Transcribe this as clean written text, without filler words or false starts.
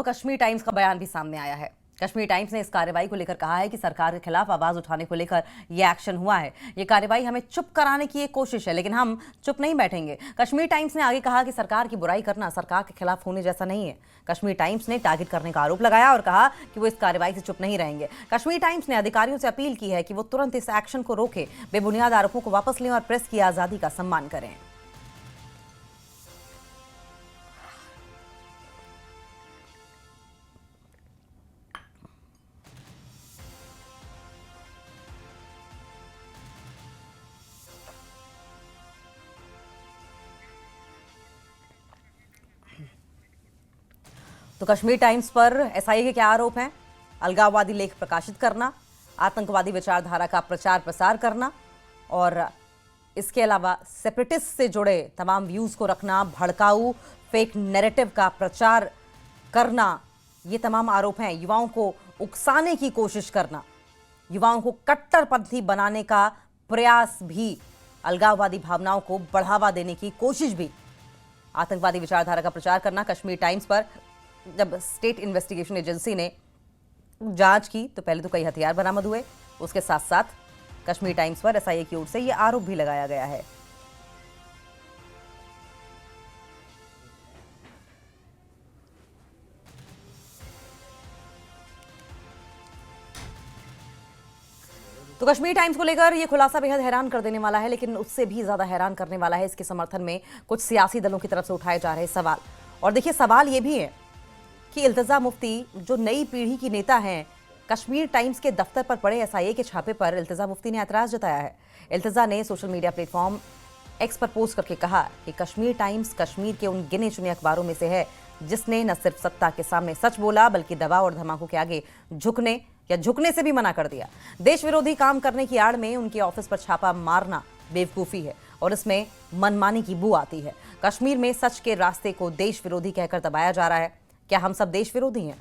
Kashmir times का बयान भी सामने आया है। कश्मीर टाइम्स ने इस कार्रवाई को लेकर कहा है कि सरकार के खिलाफ आवाज उठाने को लेकर यह एक्शन हुआ है। ये कार्रवाई हमें चुप कराने की एक कोशिश है, लेकिन हम चुप नहीं बैठेंगे। कश्मीर टाइम्स ने आगे कहा कि सरकार की बुराई करना सरकार के खिलाफ होने जैसा नहीं है। कश्मीर टाइम्स ने टारगेट करने का आरोप लगाया और कहा कि वो इस कार्रवाई से चुप नहीं रहेंगे। कश्मीर टाइम्स ने अधिकारियों से अपील की है कि वो तुरंत इस एक्शन को रोकें, बेबुनियाद आरोपों को वापस लें और प्रेस की आजादी का सम्मान करें। तो कश्मीर टाइम्स पर एसआईए के क्या आरोप हैं? अलगाववादी लेख प्रकाशित करना, आतंकवादी विचारधारा का प्रचार प्रसार करना और इसके अलावा सेपरेटिस्ट से जुड़े तमाम व्यूज को रखना, भड़काऊ फेक नैरेटिव का प्रचार करना, ये तमाम आरोप हैं। युवाओं को उकसाने की कोशिश करना, युवाओं को कट्टरपंथी बनाने का प्रयास भी, अलगाववादी भावनाओं को बढ़ावा देने की कोशिश भी, आतंकवादी विचारधारा का प्रचार करना। कश्मीर टाइम्स पर जब स्टेट इन्वेस्टिगेशन एजेंसी ने जांच की तो पहले तो कई हथियार बरामद हुए, उसके साथ साथ कश्मीर टाइम्स पर एसआईए की ओर से यह आरोप भी लगाया गया है। तो कश्मीर टाइम्स को लेकर यह खुलासा बेहद हैरान कर देने वाला है, लेकिन उससे भी ज्यादा हैरान करने वाला है इसके समर्थन में कुछ सियासी दलों की तरफ से उठाए जा रहे सवाल। और देखिए, सवाल यह भी है कि इल्तिजा मुफ्ती जो नई पीढ़ी की नेता हैं, कश्मीर टाइम्स के दफ्तर पर पड़े एसआईए के छापे पर इल्तिजा मुफ्ती ने ऐतराज जताया है। इल्तिजा ने सोशल मीडिया प्लेटफॉर्म एक्स पर पोस्ट करके कहा कि कश्मीर टाइम्स कश्मीर के उन गिने चुने अखबारों में से है जिसने न सिर्फ सत्ता के सामने सच बोला, बल्कि दबाव और धमाकों के आगे झुकने से भी मना कर दिया। देश विरोधी काम करने की आड़ में उनके ऑफिस पर छापा मारना बेवकूफी है और इसमें मनमानी की बू आती है। कश्मीर में सच के रास्ते को देश विरोधी कहकर दबाया जा रहा है। क्या हम सब देश विरोधी हैं?